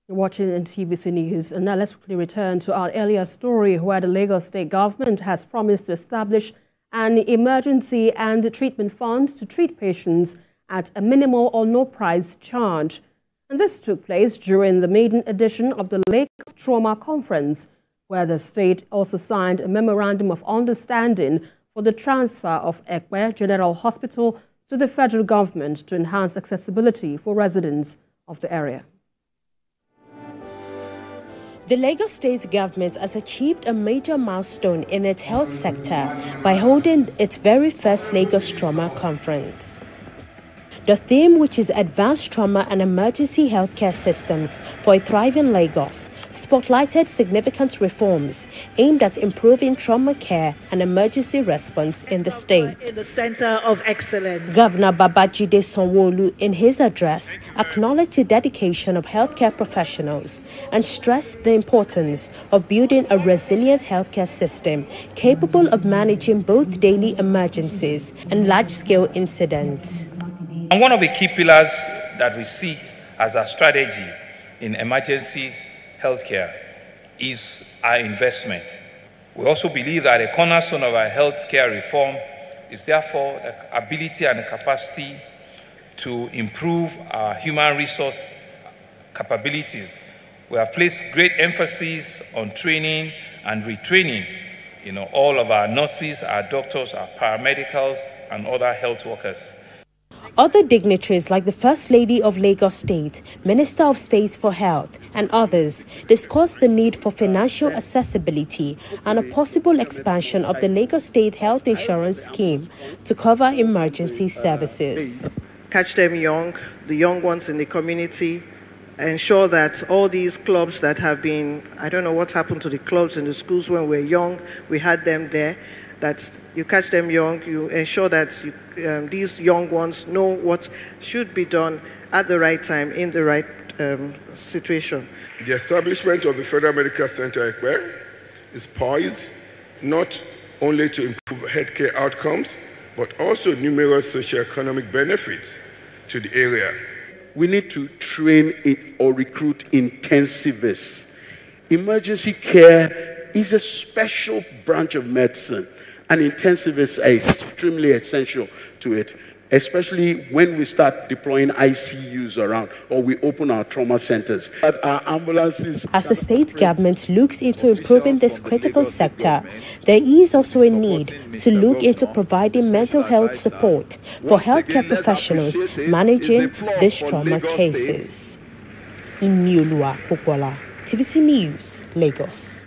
You're watching in TVC News, and now let's quickly return to our earlier story where the Lagos State government has promised to establish an emergency and treatment fund to treat patients at a minimal or no price charge. And this took place during the maiden edition of the Lagos Trauma Conference, where the state also signed a memorandum of understanding for the transfer of EPE General Hospital to the federal government to enhance accessibility for residents of the area. The Lagos State government has achieved a major milestone in its health sector by holding its very first Lagos Trauma Conference. The theme, which is Advanced Trauma and Emergency Healthcare Systems for a Thriving Lagos, spotlighted significant reforms aimed at improving trauma care and emergency response in the state. In the center of excellence. Governor Babajide Sanwo-Olu, in his address, acknowledged the dedication of healthcare professionals and stressed the importance of building a resilient healthcare system capable of managing both daily emergencies and large-scale incidents. And one of the key pillars that we see as our strategy in emergency healthcare is our investment. We also believe that a cornerstone of our healthcare reform is therefore the ability and the capacity to improve our human resource capabilities. We have placed great emphasis on training and retraining, all of our nurses, our doctors, our paramedicals, and other health workers. Other dignitaries like the First Lady of Lagos State, Minister of State for Health, and others discussed the need for financial accessibility and a possible expansion of the Lagos State Health Insurance Scheme to cover emergency services. Catch them young, the young ones in the community, ensure that all these clubs that have been, I don't know what happened to the clubs in the schools when we were young, we had them there, that you catch them young, you ensure that these young ones know what should be done at the right time, in the right situation. The establishment of the Federal Medical Center EPE is poised not only to improve healthcare outcomes, but also numerous socio-economic benefits to the area. We need to train or recruit intensivists. Emergency care is a special branch of medicine, and intensivists are extremely essential to it, especially when we start deploying ICUs around or we open our trauma centers. Our ambulances. As the state government looks into improving this critical sector, there is also a need to look into providing mental health support for healthcare professionals managing these trauma cases. In Niolua, Pokwala, TVC News, Lagos.